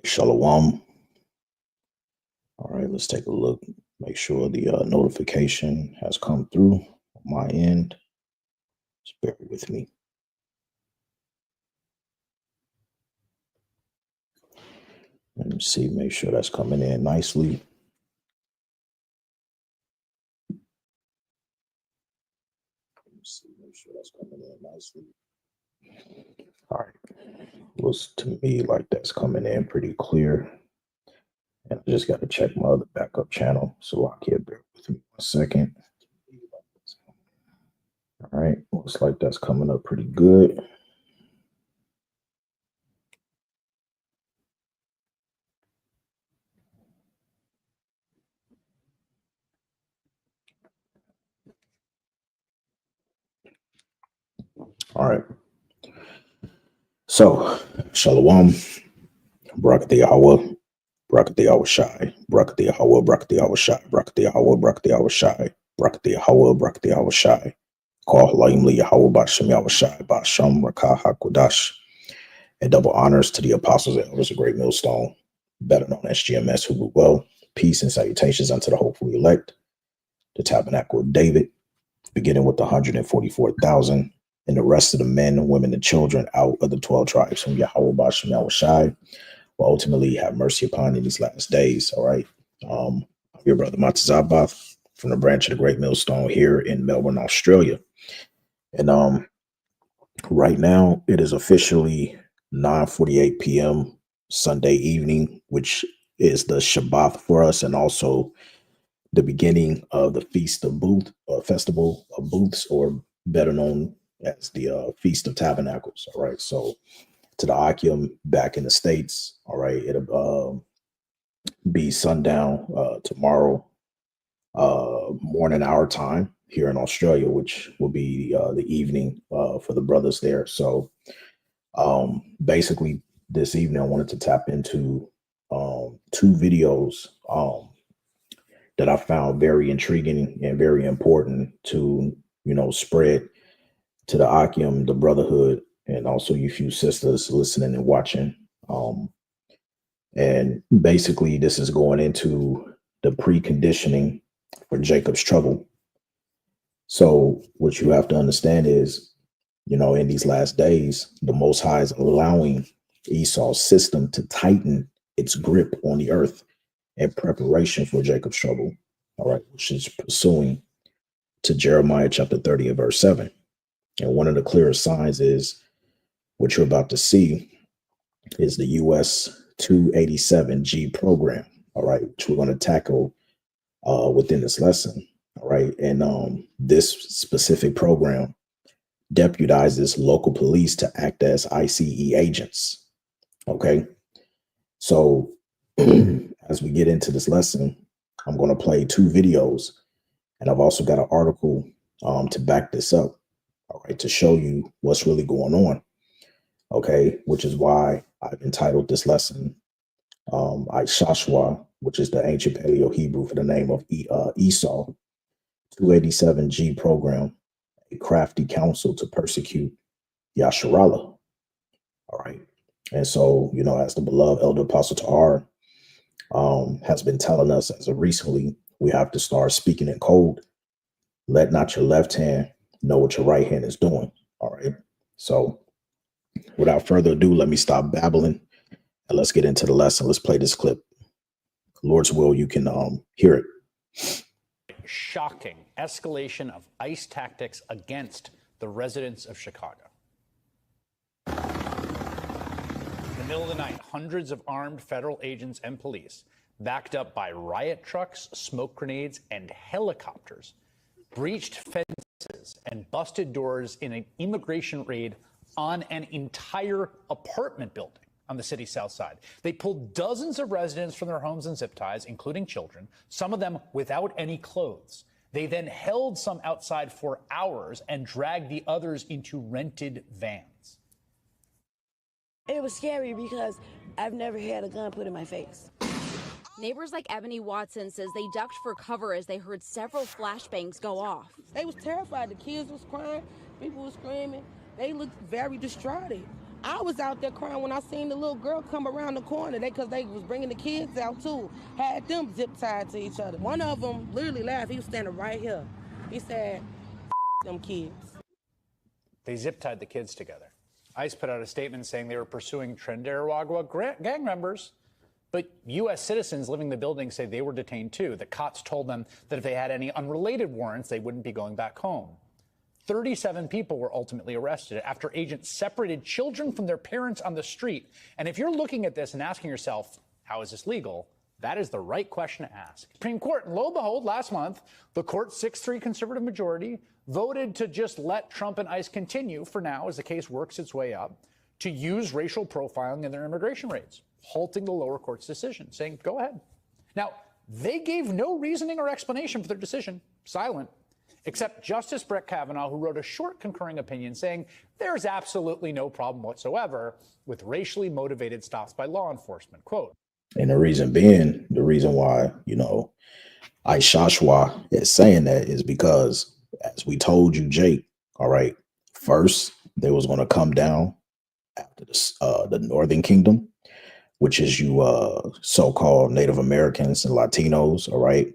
Shalom. All right, let's take a look. Make sure the notification has come through on my end. Just bear with me. Let me see, make sure that's coming in nicely. Make sure that's coming in nicely. All right. Looks to me like that's coming in pretty clear. And I just got to check my other backup channel, so I can't bear with me 1 second. All right, looks like that's coming up pretty good. All right. So, Shalom, Barak Yahweh, Barak Yahweh Shai, Barak Yahweh, Barak Yahweh Shai, Barak Yahweh, Barak Yahweh Shai, Barak Yahweh, Barak Yahweh Shai. Call Halayim Li Yahweh Bashem Yahweh Shai, Bashem Rakah HaKodash. And double honors to the apostles and elders of Great Millstone, better known as GMS, who do well. Peace and salutations unto the hopefully elect, the tabernacle of David, beginning with the 144,000 and the rest of the men, women, and children out of the 12 tribes from Yahweh Bashem Yahweh Shai will ultimately have mercy upon in these last days. All right. I'm your brother Matazabath from the branch of the Great Millstone here in Melbourne, Australia. And right now it is officially 9:48 p.m. Sunday evening, which is the Shabbat for us, and also the beginning of the Feast of Booth, or Festival of Booths, or better known as the Feast of Tabernacles. All right. So to the Akim back in the States, all right, it'll be sundown tomorrow morning our time here in Australia, which will be the evening for the brothers there. So basically this evening I wanted to tap into 2 videos that I found very intriguing and very important to, spread to the Akim, the brotherhood, and also you few sisters listening and watching. And basically this is going into the preconditioning for Jacob's trouble. So what you have to understand is, in these last days, the Most High is allowing Esau's system to tighten its grip on the earth in preparation for Jacob's trouble, all right, which is pursuing to Jeremiah chapter 30 and verse 7. And one of the clearest signs is what you're about to see is the US 287G program, all right, which we're going to tackle within this lesson, all right. And this specific program deputizes local police to act as ICE agents. Okay. So as we get into this lesson, I'm going to play 2 videos, and I've also got an article to back this up. All right. To show you what's really going on. Okay. Which is why I've entitled this lesson, ISHASHWA, which is the ancient Paleo Hebrew for the name of Esau, 287G program, a crafty counsel to persecute YASHARAHLA. All right. And so, as the beloved elder apostle Tahar has been telling us as of recently, we have to start speaking in code. Let not your left hand know what your right hand is doing. All right. So without further ado, let me stop babbling and let's get into the lesson. Let's play this clip. Lord's will, you can hear it. Shocking escalation of ICE tactics against the residents of Chicago. In the middle of the night, hundreds of armed federal agents and police, backed up by riot trucks, smoke grenades, and helicopters, breached fences and busted doors in an immigration raid on an entire apartment building on the city's south side. They pulled dozens of residents from their homes and zip ties, including children, some of them without any clothes. They then held some outside for hours and dragged the others into rented vans. It was scary because I've never had a gun put in my face. Neighbors like Ebony Watson says they ducked for cover as they heard several flashbangs go off. They was terrified. The kids was crying. People was screaming. They looked very distraught. I was out there crying when I seen the little girl come around the corner. Because they was bringing the kids out too. Had them zip tied to each other. One of them literally laughed. He was standing right here. He said, them kids. They zip-tied the kids together. ICE put out a statement saying they were pursuing Trinidad gang members, but U.S. citizens living in the building say they were detained too. The cops told them that if they had any unrelated warrants, they wouldn't be going back home. 37 people were ultimately arrested after agents separated children from their parents on the street. And if you're looking at this and asking yourself, how is this legal? That is the right question to ask. Supreme Court, and lo and behold, last month, the court's 6-3 conservative majority voted to just let Trump and ICE continue for now as the case works its way up to use racial profiling in their immigration raids, halting the lower court's decision, saying, go ahead. Now, they gave no reasoning or explanation for their decision, silent, except Justice Brett Kavanaugh, who wrote a short concurring opinion saying there's absolutely no problem whatsoever with racially motivated stops by law enforcement. Quote, and the reason being, the reason why, ISHASHWA is saying that is because, as we told you, Jake, all right, first, they was going to come down after the Northern Kingdom, which is you so-called Native Americans and Latinos, all right,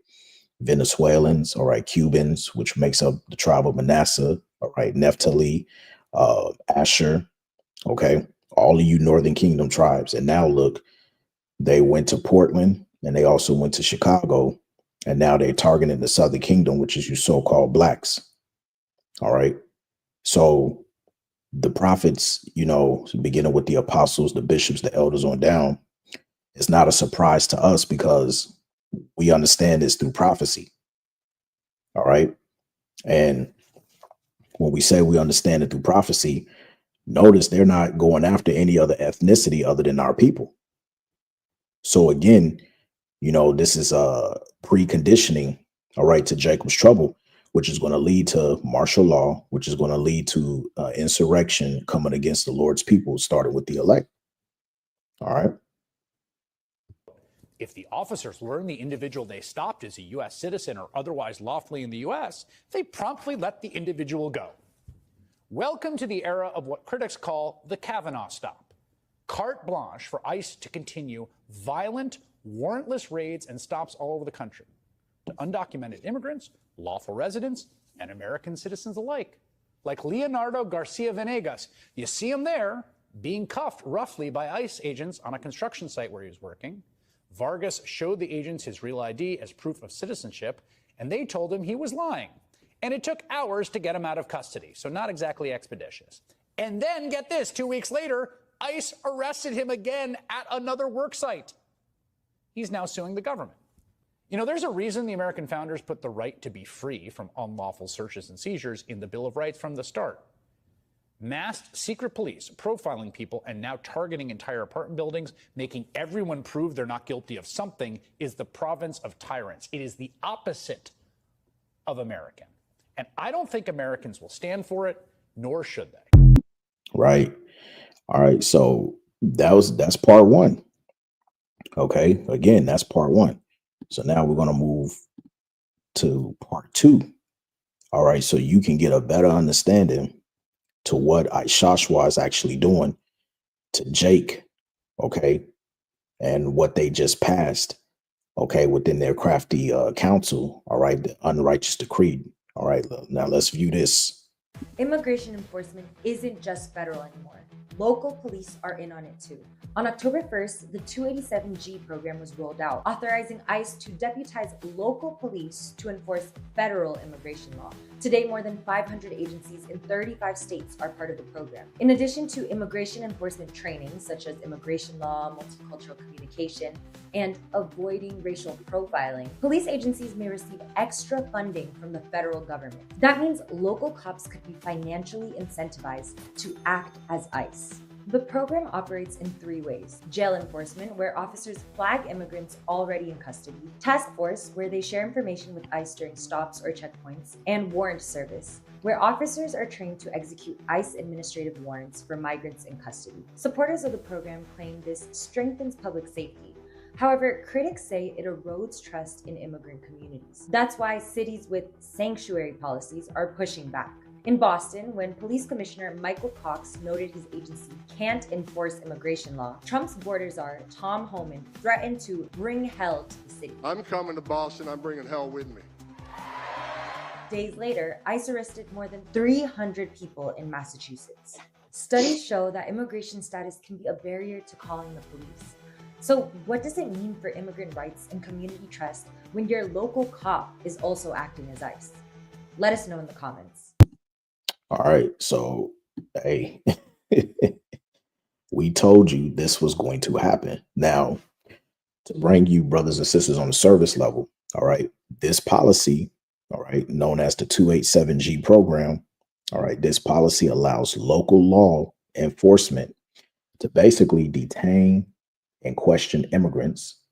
Venezuelans, all right, Cubans, which makes up the tribe of Manasseh, all right, Naphtali, Asher, okay, all of you Northern Kingdom tribes. And now look, they went to Portland and they also went to Chicago, and now they're targeting the Southern Kingdom, which is you so-called blacks. All right. So the prophets, beginning with the apostles, the bishops, the elders on down, it's not a surprise to us because we understand this through prophecy. All right. And when we say we understand it through prophecy, notice they're not going after any other ethnicity other than our people. So again, this is a preconditioning, all right, to Jacob's trouble, which is going to lead to martial law, which is going to lead to insurrection coming against the Lord's people, starting with the elect. All right. if the officers learn the individual they stopped is a U.S. citizen or otherwise lawfully in the U.S., they promptly let the individual go. Welcome to the era of what critics call the Kavanaugh stop. Carte blanche for ICE to continue violent, warrantless raids and stops all over the country to undocumented immigrants, lawful residents, and American citizens alike. Like Leonardo Garcia Venegas. You see him there, being cuffed roughly by ICE agents on a construction site where he was working. Vargas showed the agents his real ID as proof of citizenship, and they told him he was lying. And it took hours to get him out of custody, so not exactly expeditious. And then, get this, 2 weeks later, ICE arrested him again at another work site. He's now suing the government. You know, there's a reason the American founders put the right to be free from unlawful searches and seizures in the Bill of Rights from the start. Masked secret police profiling people and now targeting entire apartment buildings, making everyone prove they're not guilty of something, is the province of tyrants. It is the opposite of American. And I don't think Americans will stand for it, nor should they. Right. All right. So that's part one. Okay. Again, that's part one. So now we're going to move to part two. All right. So you can get a better understanding to what ISHASHWA is actually doing to Jake. Okay. And what they just passed. Okay. Within their crafty counsel. All right. The unrighteous decree. All right. Now let's view this. Immigration enforcement isn't just federal anymore. Local police are in on it too. On October 1st, the 287G program was rolled out, authorizing ICE to deputize local police to enforce federal immigration law. Today, more than 500 agencies in 35 states are part of the program. In addition to immigration enforcement training, such as immigration law, multicultural communication, and avoiding racial profiling, police agencies may receive extra funding from the federal government. That means local cops could be financially incentivized to act as ICE. The program operates in three ways: jail enforcement, where officers flag immigrants already in custody; task force, where they share information with ICE during stops or checkpoints; and warrant service, where officers are trained to execute ICE administrative warrants for migrants in custody. Supporters of the program claim this strengthens public safety. However, critics say it erodes trust in immigrant communities. That's why cities with sanctuary policies are pushing back. In Boston, when Police Commissioner Michael Cox noted his agency can't enforce immigration law, Trump's border czar, Tom Homan, threatened to bring hell to the city. I'm coming to Boston, I'm bringing hell with me. Days later, ICE arrested more than 300 people in Massachusetts. Studies show that immigration status can be a barrier to calling the police. So what does it mean for immigrant rights and community trust when your local cop is also acting as ICE? Let us know in the comments. All right. So, hey, we told you this was going to happen. Now, to bring you brothers and sisters on the service level, all right, this policy, all right, known as the 287G program, all right, this policy allows local law enforcement to basically detain and question immigrants.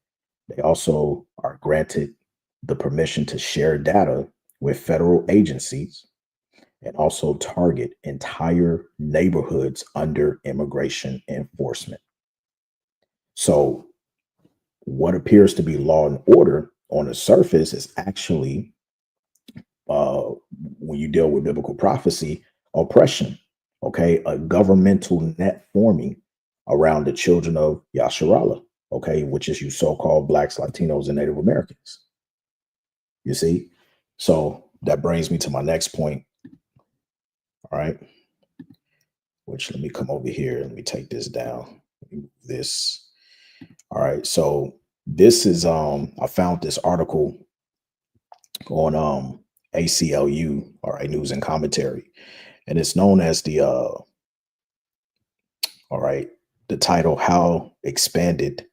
They also are granted the permission to share data with federal agencies and also target entire neighborhoods under immigration enforcement. So what appears to be law and order on the surface is actually, when you deal with biblical prophecy, oppression, okay? A governmental net forming around the children of YASHARAHLA, okay? Which is you so-called Blacks, Latinos, and Native Americans. You see? So that brings me to my next point. All right, which let me come over here. Let me take this down. Let me move this. All right, so this is I found this article on ACLU, all right, news and commentary, and it's known as the all right, the title, How Expanded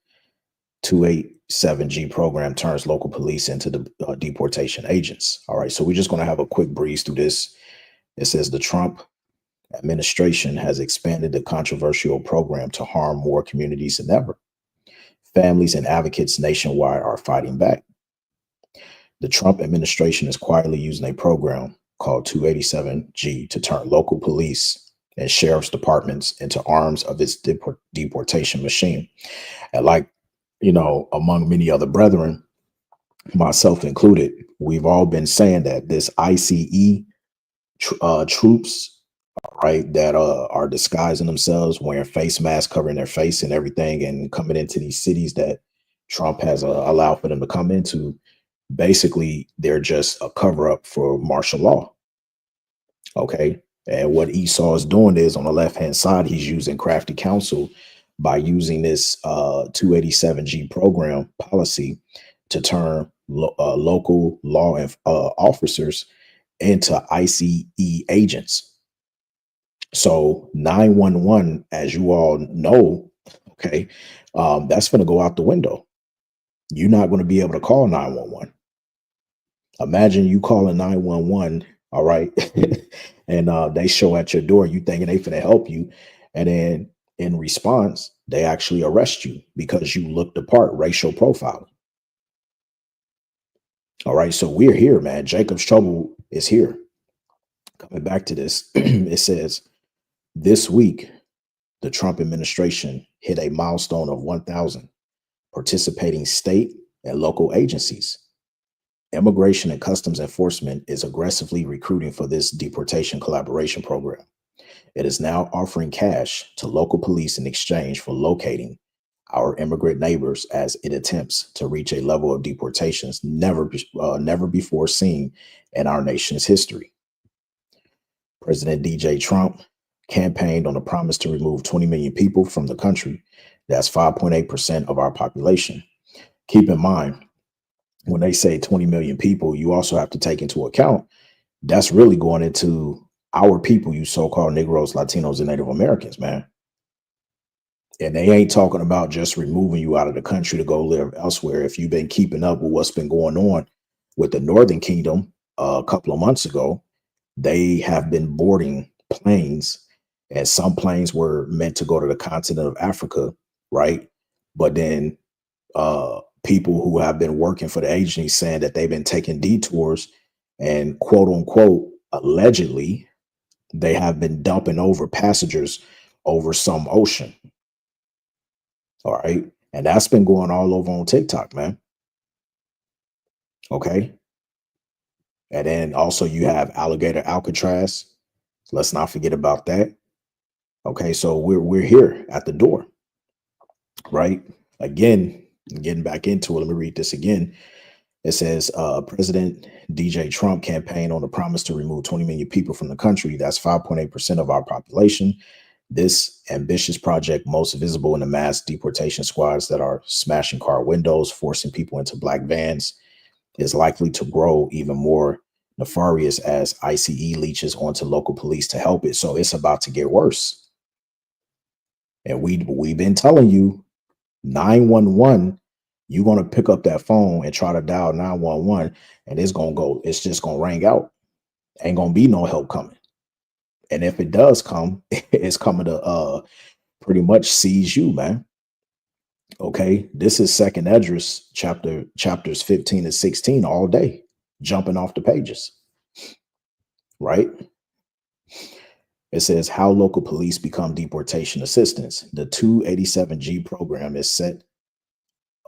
287G Program Turns Local Police into the Deportation Agents. All right, so we're just going to have a quick breeze through this. It says the Trump administration has expanded the controversial program to harm more communities than ever. Families and advocates nationwide are fighting back. The Trump administration is quietly using a program called 287G to turn local police and sheriff's departments into arms of its deportation machine. And like, you know, among many other brethren, myself included, we've all been saying that this ICE troops, right, that are disguising themselves, wearing face masks, covering their face and everything, and coming into these cities that Trump has allowed for them to come into. Basically, they're just a cover up for martial law. Okay. And what Esau is doing is, on the left hand side, he's using crafty counsel by using this 287G program policy to turn local law officers into ICE agents. So 911, as you all know, okay, that's going to go out the window. You're not going to be able to call 911. Imagine you calling 911, all right, and they show at your door, you thinking they finna help you, and then in response, they actually arrest you because you look the part, racial profiling. All right, so we're here, man. Jacob's trouble is here. Coming back to this, it says, this week, the Trump administration hit a milestone of 1,000 participating state and local agencies. Immigration and Customs Enforcement is aggressively recruiting for this deportation collaboration program. It is now offering cash to local police in exchange for locating our immigrant neighbors as it attempts to reach a level of deportations never before seen in our nation's history. President DJ Trump campaigned on a promise to remove 20 million people from the country. That's 5.8% of our population. Keep in mind, when they say 20 million people, you also have to take into account that's really going into our people, you so-called Negroes, Latinos, and Native Americans, man. And they ain't talking about just removing you out of the country to go live elsewhere. If you've been keeping up with what's been going on with the Northern Kingdom a couple of months ago, they have been boarding planes, and some planes were meant to go to the continent of Africa, right? But then people who have been working for the agency saying that they've been taking detours and quote unquote, allegedly, they have been dumping over passengers over some ocean. All right. And that's been going all over on TikTok, man. Okay. And then also you have Alligator Alcatraz, Let's not forget about that. Okay, so we're here at the door, right? Again, getting back into it. Let me read this again. It says, President DJ Trump campaign on the promise to remove 20 million people from the country. That's 5.8% of our population. This ambitious project, most visible in the mass deportation squads that are smashing car windows, forcing people into black vans, is likely to grow even more nefarious as ICE leeches onto local police to help it. So it's about to get worse. And we've been telling you, 911, you're going to pick up that phone and try to dial 911, and it's just going to ring out. Ain't going to be no help coming. And if it does come, it's coming to pretty much seize you, man. Okay, this is Second Esdras chapters 15 and 16 all day, jumping off the pages, right? It says how local police become deportation assistants. The 287G program is set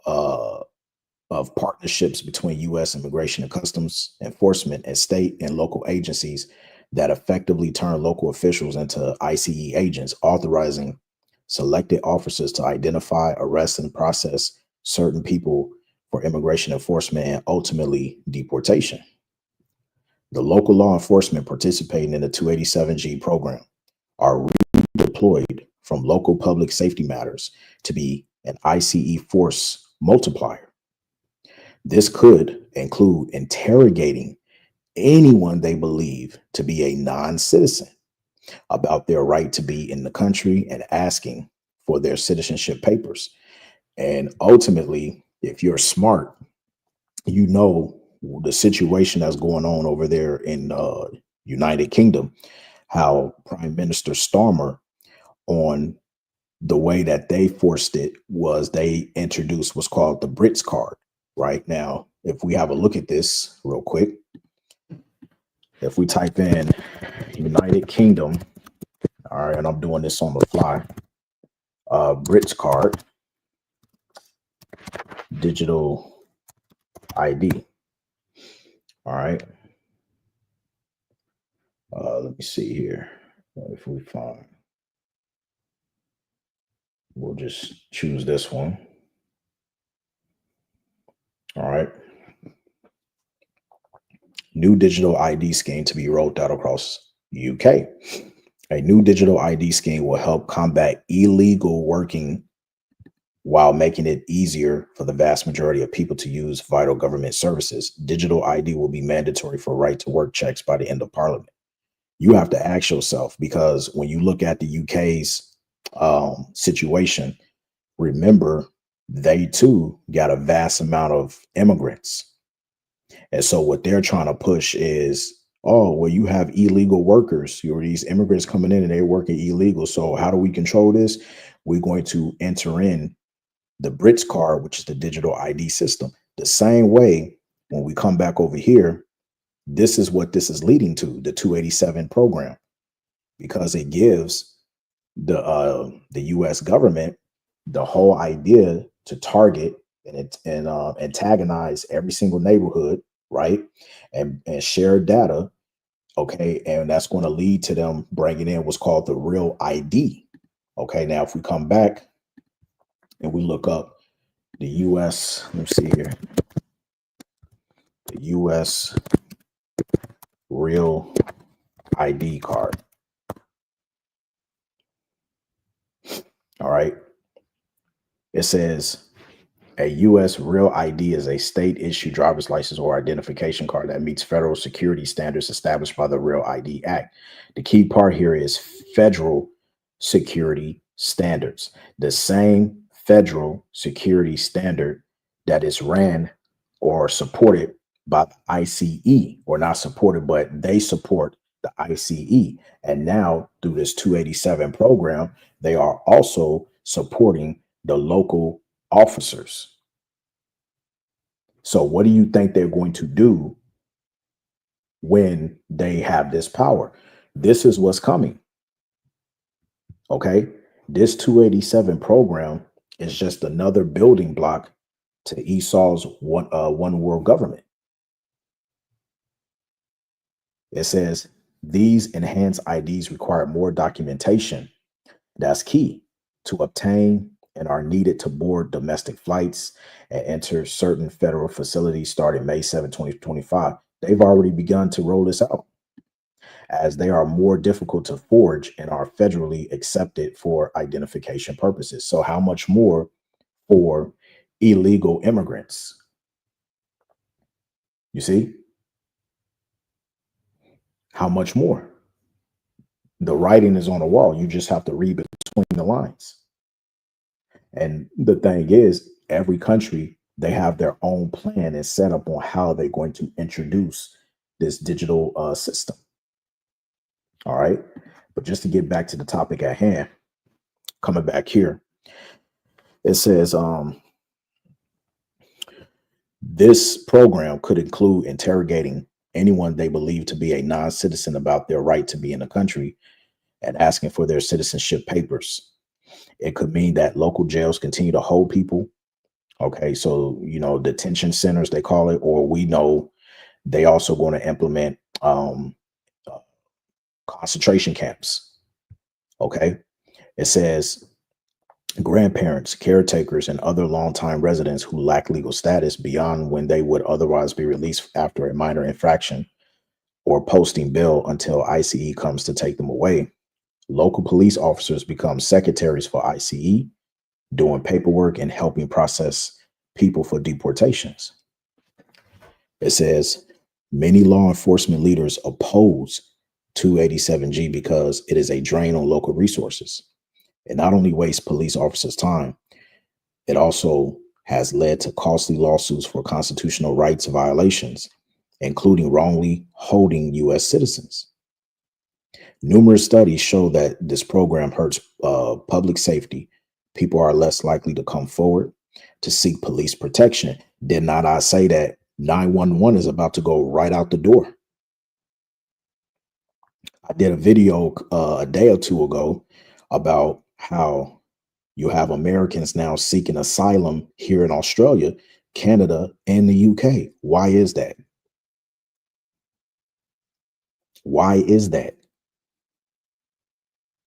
of partnerships between U.S. Immigration and Customs Enforcement and state and local agencies that effectively turn local officials into ICE agents, authorizing selected officers to identify, arrest, and process certain people for immigration enforcement and ultimately deportation. The local law enforcement participating in the 287G program are redeployed from local public safety matters to be an ICE force multiplier. This could include interrogating anyone they believe to be a non-citizen about their right to be in the country and asking for their citizenship papers. And ultimately, if you're smart, you know the situation that's going on over there in United Kingdom, how Prime Minister Starmer, on the way that they forced it was they introduced what's called the Brits card. Right now, if we have a look at this real quick, if we type in United Kingdom, all right, and I'm doing this on the fly, Brits card, digital ID. All right. Let me see here. If we find, we'll just choose this one. All right. New digital ID scheme to be rolled out across UK. A new digital ID scheme will help combat illegal working while making it easier for the vast majority of people to use vital government services. Digital ID will be mandatory for right to work checks by the end of Parliament. You have to ask yourself, because when you look at the UK's situation, remember, they too got a vast amount of immigrants. And so what they're trying to push is, oh, well, you have illegal workers. You are these immigrants coming in and they're working illegal. So how do we control this? We're going to enter in the Brits card, which is the digital ID system. The same way, when we come back over here, this is what this is leading to, the 287 program, because it gives the U.S. government the whole idea to target and antagonize every single neighborhood, right? And share data, okay? And that's going to lead to them bringing in what's called the real ID. Okay, now if we come back and we look up the U.S., let me see here, the U.S. real ID card. All right. It says a U.S. real ID is a state issued driver's license or identification card that meets federal security standards established by the Real ID Act. The key part here is federal security standards, the same federal security standard that is ran or supported by the ICE, or not supported, but they support the ICE. And now through this 287 program, they are also supporting the local officers. So what do you think they're going to do when they have this power? This is what's coming. Okay. This 287 program is just another building block to Esau's one world government. It says These enhanced IDs require more documentation. That's key to obtain and are needed to board domestic flights and enter certain federal facilities starting May 7, 2025. They've already begun to roll this out, as they are more difficult to forge and are federally accepted for identification purposes. So how much more for illegal immigrants? You see? How much more? The writing is on the wall. You just have to read between the lines. And the thing is, every country, they have their own plan and set up on how they're going to introduce this digital system. All right. But just to get back to the topic at hand, coming back here, it says this program could include interrogating anyone they believe to be a non-citizen about their right to be in the country and asking for their citizenship papers. It could mean that local jails continue to hold people. Okay, so, you know, detention centers, they call it, or we know they also going to implement concentration camps. Okay, it says grandparents, caretakers, and other longtime residents who lack legal status beyond when they would otherwise be released after a minor infraction or posting bail until ICE comes to take them away. Local police officers become secretaries for ICE, doing paperwork and helping process people for deportations. It says many law enforcement leaders oppose 287G because it is a drain on local resources. It not only wastes police officers' time, it also has led to costly lawsuits for constitutional rights violations, including wrongly holding U.S. citizens. Numerous studies show that this program hurts public safety. People are less likely to come forward to seek police protection. Did not I say that 911 is about to go right out the door? I did a video a day or two ago about how you have Americans now seeking asylum here in Australia, Canada, and the UK. Why is that? Why is that?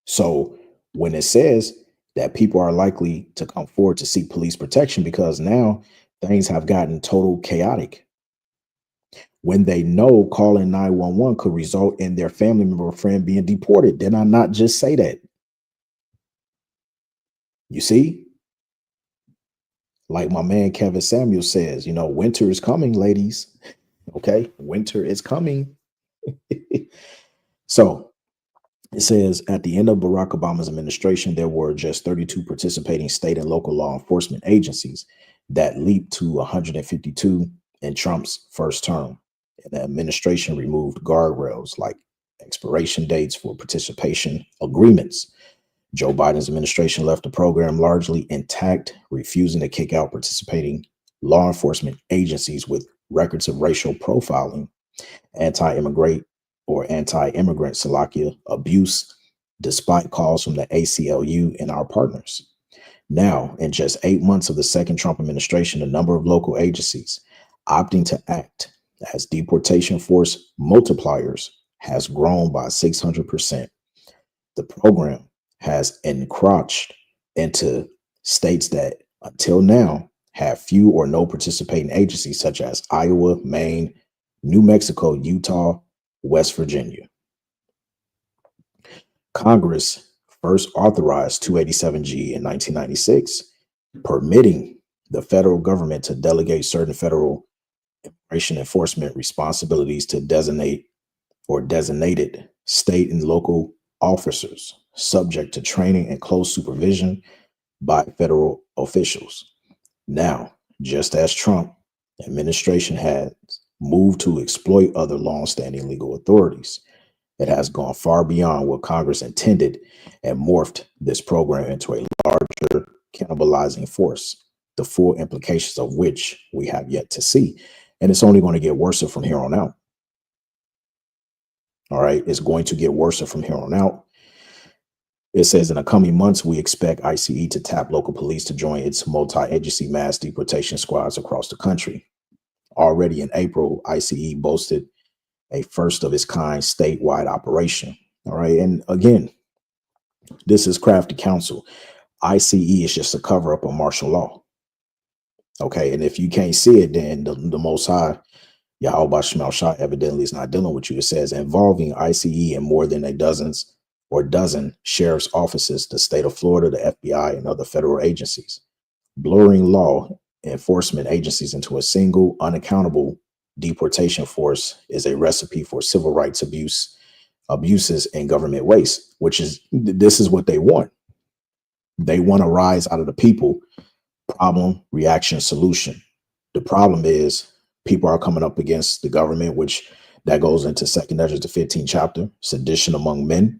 So when it says that people are likely to come forward to seek police protection because now things have gotten total chaotic, when they know calling 911 could result in their family member or friend being deported, did I not just say that? You see? Like my man Kevin Samuel says, you know, winter is coming, ladies. Okay, winter is coming. So it says at the end of Barack Obama's administration, there were just 32 participating state and local law enforcement agencies that leaped to 152 in Trump's first term. And the administration removed guardrails like expiration dates for participation agreements. Joe Biden's administration left the program largely intact, refusing to kick out participating law enforcement agencies with records of racial profiling, anti-immigrant Salakia abuse, despite calls from the ACLU and our partners. Now, in just 8 months of the second Trump administration, the number of local agencies opting to act as deportation force multipliers has grown by 600%. The program has encroached into states that until now have few or no participating agencies, such as Iowa, Maine, New Mexico, Utah, West Virginia. Congress first authorized 287G in 1996, permitting the federal government to delegate certain federal immigration enforcement responsibilities to designate or designated state and local officers, subject to training and close supervision by federal officials. Now, just as Trump administration has moved to exploit other longstanding legal authorities, it has gone far beyond what Congress intended and morphed this program into a larger cannibalizing force, the full implications of which we have yet to see. And it's only going to get worse from here on out. All right, it's going to get worse from here on out. It says in the coming months, we expect ICE to tap local police to join its multi-agency mass deportation squads across the country. Already in April, ICE boasted a first of its kind statewide operation. All right. And again, this is crafty counsel. ICE is just a cover up of martial law. Okay. And if you can't see it, then the Most High, Yahweh Shemel Shah, evidently is not dealing with you. It says involving ICE and more than a dozen sheriff's offices, the state of Florida, the FBI, and other federal agencies, blurring law enforcement agencies into a single unaccountable deportation force is a recipe for civil rights abuses and government waste, which is, this is what they want. They want to rise out of the people. Problem, reaction, solution. The problem is people are coming up against the government, which that goes into 2nd Ezra, the 15th chapter, sedition among men.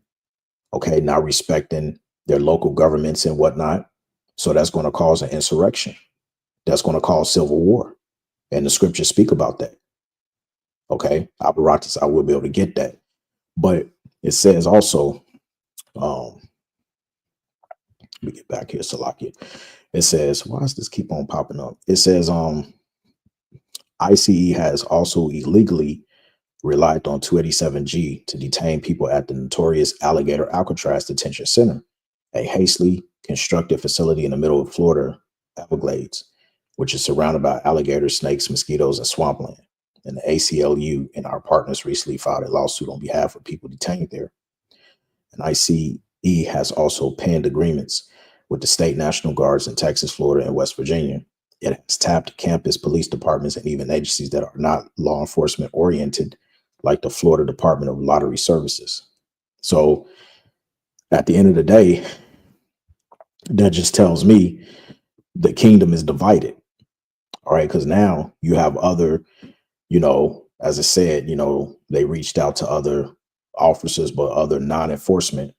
Okay, not respecting their local governments and whatnot. So that's going to cause an insurrection. That's going to cause civil war. And the scriptures speak about that. Okay, apparatus, I will be able to get that. But it says also, let me get back here, Salakia. It says, why does this keep on popping up? It says, ICE has also illegally relied on 287G to detain people at the notorious Alligator Alcatraz Detention Center, a hastily constructed facility in the middle of Florida Everglades, which is surrounded by alligators, snakes, mosquitoes, and swampland. And the ACLU and our partners recently filed a lawsuit on behalf of people detained there. And ICE has also penned agreements with the state National Guards in Texas, Florida, and West Virginia. It has tapped campus police departments and even agencies that are not law enforcement oriented, like the Florida Department of Lottery Services. So at the end of the day, that just tells me the kingdom is divided. All right, because now you have other, as I said, they reached out to other officers, but other non-enforcement,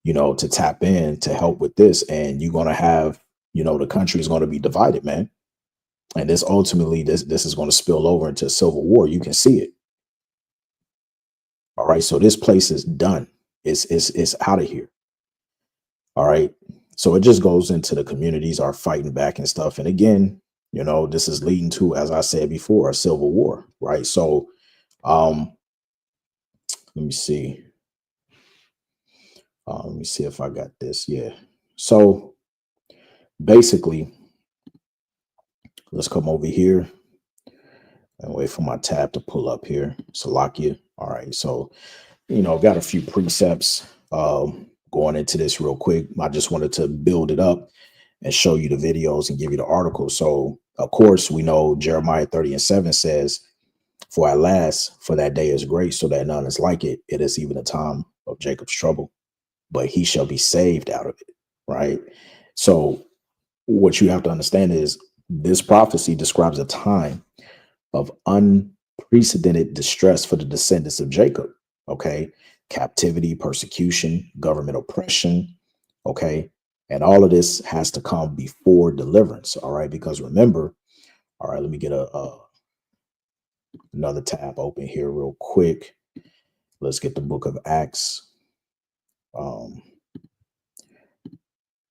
to tap in to help with this. And you're going to have, the country is going to be divided, man. And this ultimately, this is going to spill over into civil war. You can see it. All right. So this place is done. It's out of here. All right. So it just goes into the communities are fighting back and stuff. And again, this is leading to, as I said before, a civil war. Right. So let me see. Let me see if I got this. Yeah. So basically, let's come over here and wait for my tab to pull up here. Salakia. All right. So, got a few precepts going into this real quick. I just wanted to build it up and show you the videos and give you the articles. So, of course, we know Jeremiah 30:7 says, for at last, for that day is great, so that none is like it. It is even a time of Jacob's trouble, but he shall be saved out of it. Right. So what you have to understand is this prophecy describes a time of unprecedented distress for the descendants of Jacob. Okay. Captivity, persecution, government oppression. Okay. And all of this has to come before deliverance. All right. Because remember, all right, let me get another tab open here real quick. Let's get the book of Acts.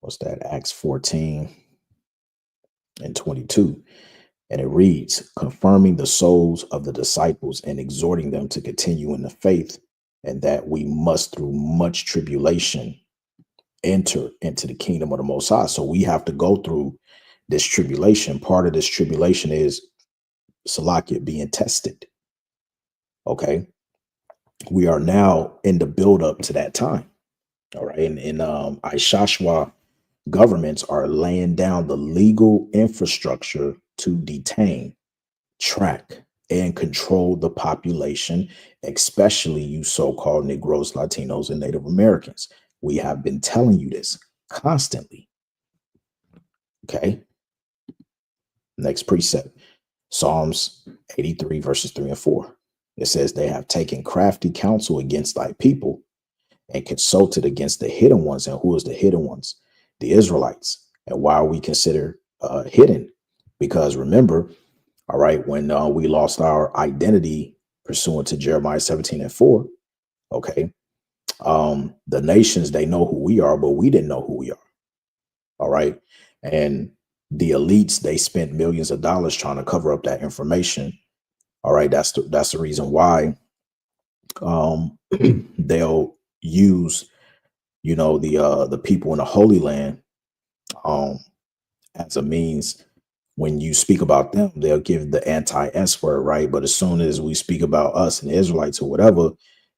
What's that? Acts 14 and 22. And it reads, confirming the souls of the disciples and exhorting them to continue in the faith, and that we must through much tribulation enter into the kingdom of the Most High. So we have to go through this tribulation. Part of this tribulation is Salakia being tested. Okay. We are now in the build up to that time. All right. And ISHASHWA governments are laying down the legal infrastructure to detain, track, and control the population, especially you so-called Negroes, Latinos, and Native Americans. We have been telling you this constantly. Okay. Next precept, Psalms 83 verses 3 and 4. It says, they have taken crafty counsel against thy people and consulted against the hidden ones. And who is the hidden ones? The Israelites. And why are we considered hidden? Because remember, all right, when we lost our identity pursuant to Jeremiah 17 and 4, okay, the nations, they know who we are, but we didn't know who we are. All right. And the elites, they spent millions of dollars trying to cover up that information. All right. That's the reason why they'll use, the people in the Holy Land um, as a means. When you speak about them, they'll give the anti-S word, right? But as soon as we speak about us and Israelites or whatever,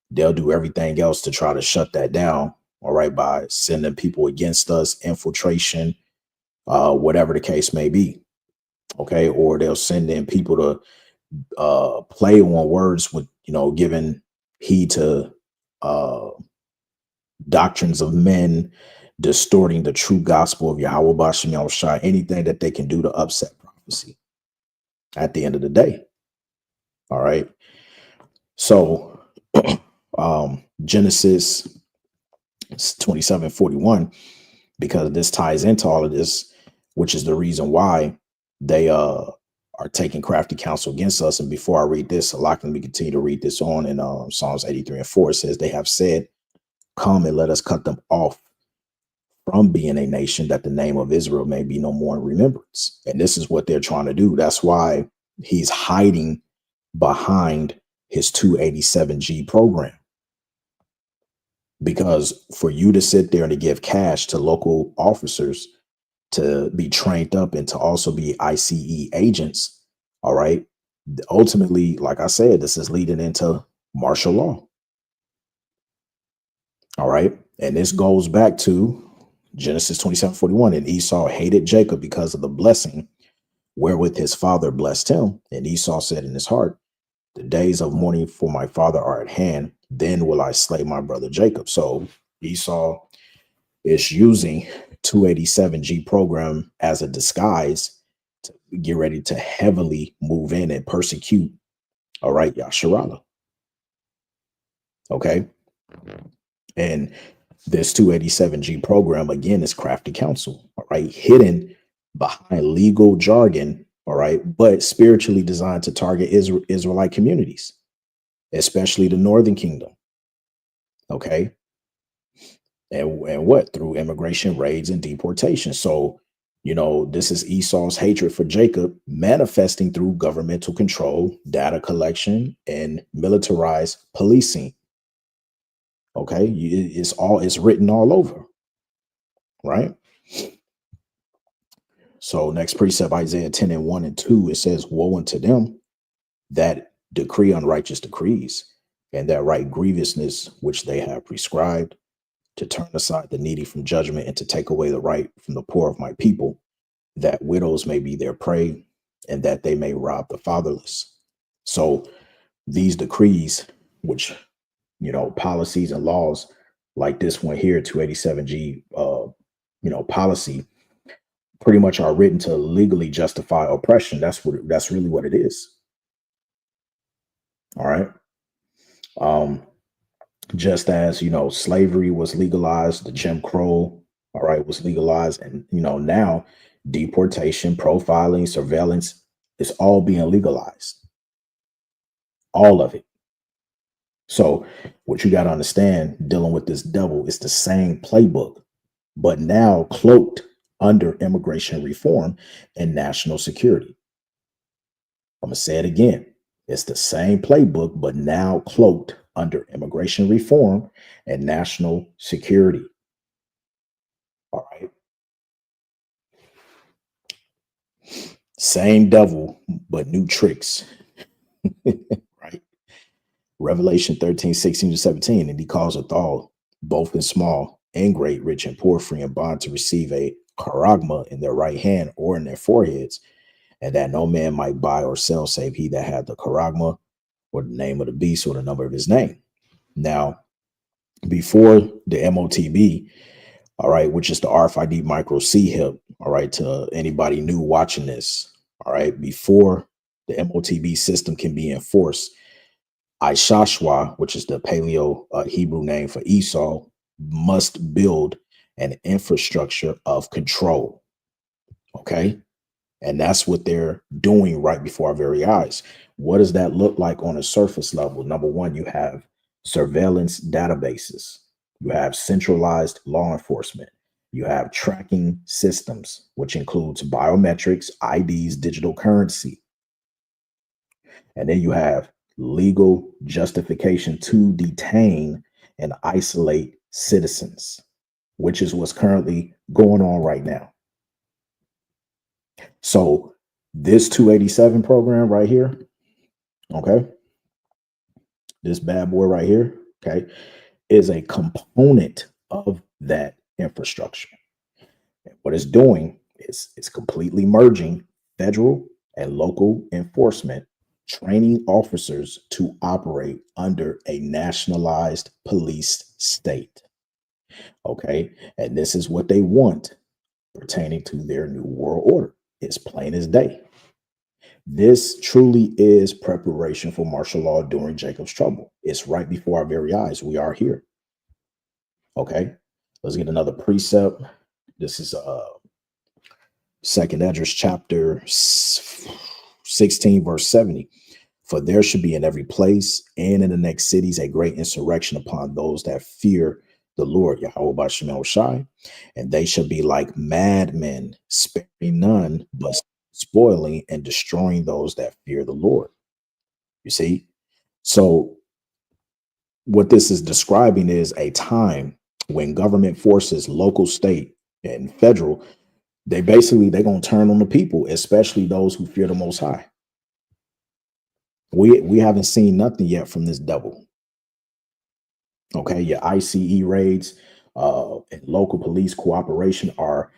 they'll do everything else to try to shut that down, all right, by sending people against us, infiltration, whatever the case may be, okay? Or they'll send in people to play on words with, giving heed to doctrines of men, distorting the true gospel of Yahweh Bashem Yahushua, anything that they can do to upset prophecy at the end of the day. All right. So Genesis 27:41, because this ties into all of this, which is the reason why they are taking crafty counsel against us. And before I read this, let me continue to read this on in Psalms 83:4. It says, they have said, come and let us cut them off from being a nation, that the name of Israel may be no more in remembrance. And this is what they're trying to do. That's why he's hiding behind his 287G program. Because for you to sit there and to give cash to local officers to be trained up and to also be ICE agents, all right, ultimately, like I said, this is leading into martial law. All right. And this goes back to Genesis 27:41. And Esau hated Jacob because of the blessing wherewith his father blessed him. And Esau said in his heart, the days of mourning for my father are at hand. Then will I slay my brother Jacob. So Esau is using 287G program as a disguise to get ready to heavily move in and persecute, all right, YASHARAHLA. Okay. And this 287G program, again, is crafty counsel, all right, hidden behind legal jargon, all right, but spiritually designed to target Israelite communities, especially the Northern Kingdom. Okay. And what? Through immigration raids and deportation. So, this is Esau's hatred for Jacob manifesting through governmental control, data collection, and militarized policing. Okay. It's written all over. Right. So next precept, Isaiah 10:1-2, it says, woe unto them that decree unrighteous decrees, and that write grievousness which they have prescribed, to turn aside the needy from judgment, and to take away the right from the poor of my people, that widows may be their prey, and that they may rob the fatherless. So these decrees, which, policies and laws like this one here, 287G, policy, pretty much are written to legally justify oppression. That's really what it is. All right. Just as, slavery was legalized, the Jim Crow, all right, was legalized. And, now deportation, profiling, surveillance is all being legalized. All of it. So what you got to understand, dealing with this devil, is the same playbook, but now cloaked under immigration reform and national security. I'm going to say it again. It's the same playbook, but now cloaked under immigration reform and national security. All right. Same devil, but new tricks. Right. Revelation 13:16-17. And he calls a thal, both in small and great, rich and poor, free and bond, to receive a charagma in their right hand or in their foreheads, and that no man might buy or sell save he that had the charagma, or the name of the beast, or the number of his name. Now, before the MOTB, all right, which is the RFID micro C hip, all right, to anybody new watching this, all right, before the MOTB system can be enforced, ISHASHWA, which is the Paleo Hebrew name for Esau, must build an infrastructure of control. Okay. And that's what they're doing right before our very eyes. What does that look like on a surface level? Number one, you have surveillance databases. You have centralized law enforcement. You have tracking systems, which includes biometrics, IDs, digital currency. And then you have legal justification to detain and isolate citizens, which is what's currently going on right now. So this 287 program right here, okay, this bad boy right here, okay, is a component of that infrastructure. And what it's doing is it's completely merging federal and local enforcement, training officers to operate under a nationalized police state. Okay, and this is what they want pertaining to their new world order. It's plain as day. This truly is preparation for martial law during Jacob's trouble. It's right before our very eyes. We are here. Okay, let's get another precept. This is Second Esdras chapter 16, verse 70. For there should be in every place and in the next cities a great insurrection upon those that fear the Lord, Yahweh B'Shem Shai, and they shall be like madmen, sparing none, but spoiling and destroying those that fear the Lord. You see? So what this is describing is a time when government forces, local, state, and federal, they're going to turn on the people, especially those who fear the Most High. We haven't seen nothing yet from this devil. Okay, your ICE raids and local police cooperation are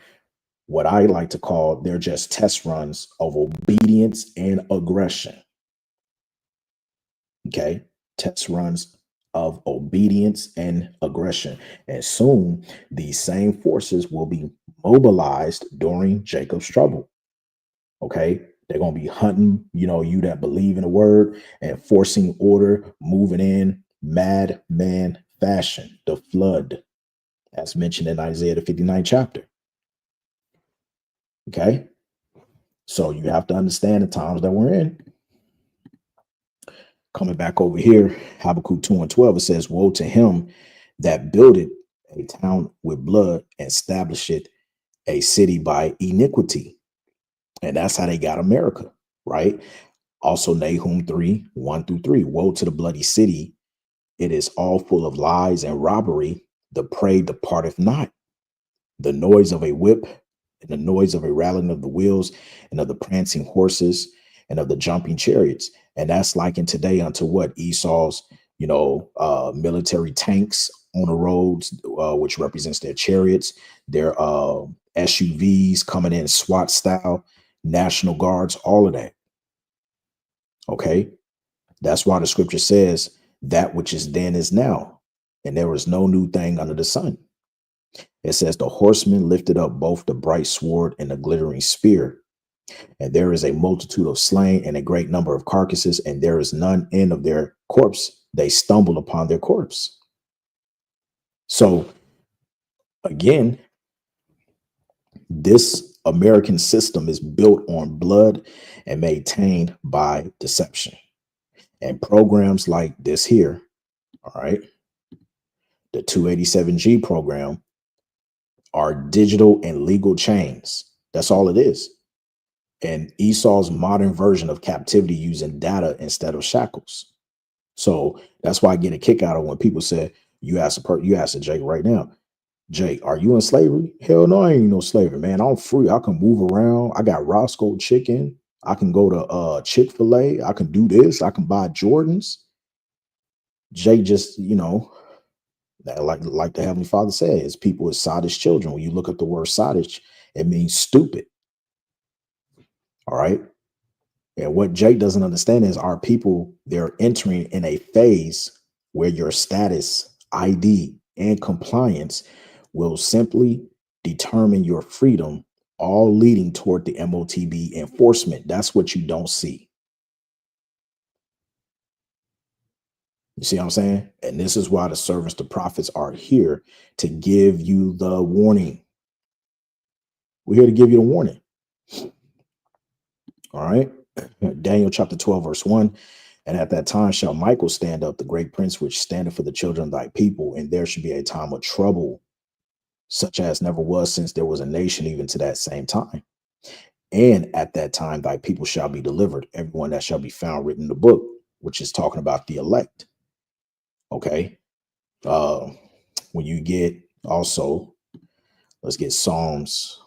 what I like to call, they're just test runs of obedience and aggression. Okay, test runs of obedience and aggression. And soon these same forces will be mobilized during Jacob's trouble. Okay, they're going to be hunting, you that believe in the word, and forcing order, moving in madman fashion, the flood, as mentioned in Isaiah the 59th chapter. Okay, so you have to understand the times that we're in. Coming back over here, Habakkuk 2:12, it says, woe to him that builded a town with blood and established a city by iniquity. And that's how they got America, right? Also, Nahum 3:1-3. Woe to the bloody city. It is all full of lies and robbery. The prey departeth not. The noise of a whip and the noise of a rattling of the wheels and of the prancing horses and of the jumping chariots. And that's likened today unto what? Esau's, military tanks on the roads, which represents their chariots, their SUVs coming in SWAT style, National Guards, all of that. Okay. That's why the scripture says that which is then is now, and there is no new thing under the sun. It says the horseman lifted up both the bright sword and the glittering spear. And there is a multitude of slain and a great number of carcasses, and there is none end of their corpse. They stumble upon their corpse. So again, this American system is built on blood and maintained by deception. And programs like this here, all right, the 287G program, are digital and legal chains. That's all it is. And Esau's modern version of captivity using data instead of shackles. So that's why I get a kick out of when people say, you ask Jake right now, Jake, are you in slavery? Hell no, I ain't no slavery, man. I'm free. I can move around. I got Roscoe chicken. I can go to Chick-fil-A. I can do this. I can buy Jordans. Jake just, like the Heavenly Father says, people is sottish children. When you look at the word sottish, it means stupid. All right. And what Jake doesn't understand is our people, they're entering in a phase where your status, ID, and compliance will simply determine your freedom, all leading toward the MOTB enforcement. That's what you don't see. You see what I'm saying? And this is why the servants, the prophets, are here to give you the warning. We're here to give you the warning. All right. Daniel chapter 12, verse 1. And at that time shall Michael stand up, the great prince, which standeth for the children of thy people. And there should be a time of trouble, such as never was since there was a nation, even to that same time. And at that time thy people shall be delivered, everyone that shall be found written in the book. which is talking about the elect. Okay. When you get also, let's get Psalms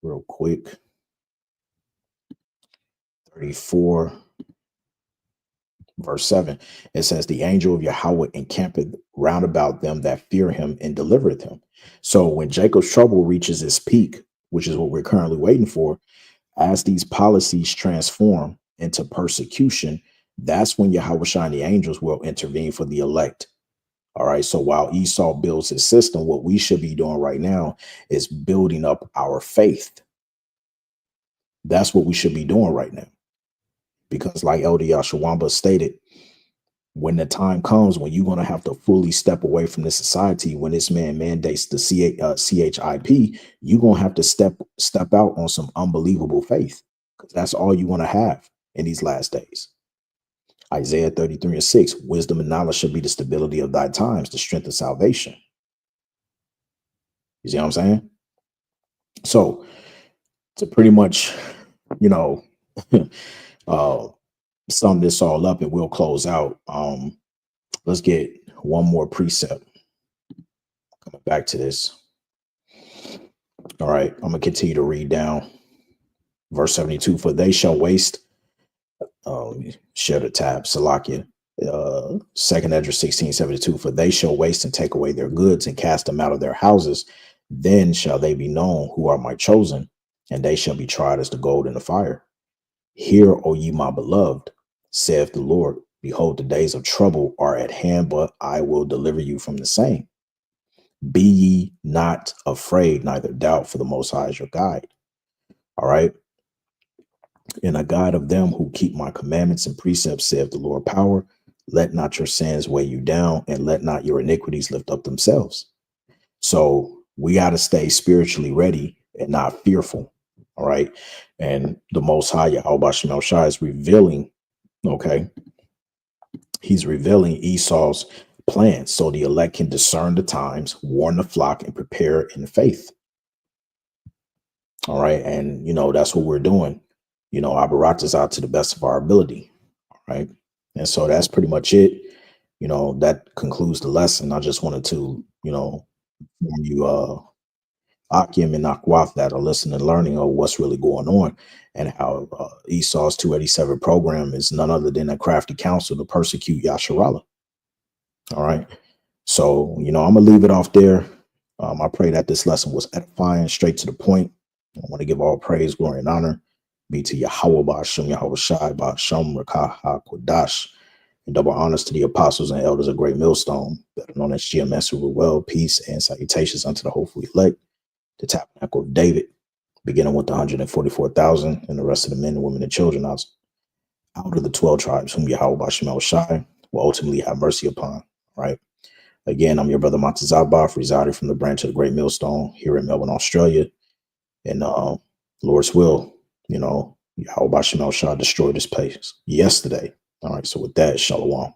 real quick. 34, verse 7. It says, the angel of Yahweh encampeth round about them that fear him and delivereth him. So when Jacob's trouble reaches its peak, which is what we're currently waiting for, as these policies transform into persecution, that's when Yahweh and the angels will intervene for the elect. All right. So while Esau builds his system, what we should be doing right now is building up our faith. That's what we should be doing right now. Because like Elder Yashawamba stated, when the time comes when you're going to have to fully step away from this society, when this man mandates the CHIP, you're going to have to step out on some unbelievable faith, because that's all you want to have in these last days. Isaiah 33:6, wisdom and knowledge shall be the stability of thy times, the strength of salvation. You see what I'm saying? So to pretty much, sum this all up, and we'll close out. Let's get one more precept. Coming back to this. All right, I'm gonna continue to read down verse 72. For they shall waste. Let me share the tab. Salakia. 2nd Esdras 16:72. For they shall waste and take away their goods and cast them out of their houses. Then shall they be known who are my chosen, and they shall be tried as the gold in the fire. Hear, O ye my beloved, saith the Lord. Behold, the days of trouble are at hand, but I will deliver you from the same. Be ye not afraid, neither doubt, for the Most High is your guide. All right. And a guide of them who keep my commandments and precepts, saith the Lord power. Let not your sins weigh you down, and let not your iniquities lift up themselves. So we got to stay spiritually ready and not fearful. All right. And the Most High, Yahweh Shemel Shai, is revealing, okay, he's revealing Esau's plans so the elect can discern the times, warn the flock, and prepare in faith. All right. And, that's what we're doing. Abarak is out to the best of our ability. All right. And so that's pretty much it. That concludes the lesson. I just wanted to, inform you, Akim and Akwaf, that are listening and learning of what's really going on, and how Esau's 287 program is none other than a crafty counsel to persecute YASHARAHLA. All right. So, I'm going to leave it off there. I pray that this lesson was edifying, straight to the point. I want to give all praise, glory, and honor be to Yahweh Ba'ashem, Yahweh Shai, Ba'ashem, Rakah HaKodash, and double honors to the apostles and elders of Great Millstone, better known as GMS, who were well, peace, and salutations unto the hopefully elect, the tabernacle of David, beginning with the 144,000 and the rest of the men and women and children out of the 12 tribes whom Yahweh Ba'ashem Shai will ultimately have mercy upon. Right. Again, I'm your brother Montezabaf, residing from the branch of the Great Millstone here in Melbourne, Australia. And Lord's will, Yahweh Ba'ashem Shai destroyed this place yesterday. All right. So with that, shalom.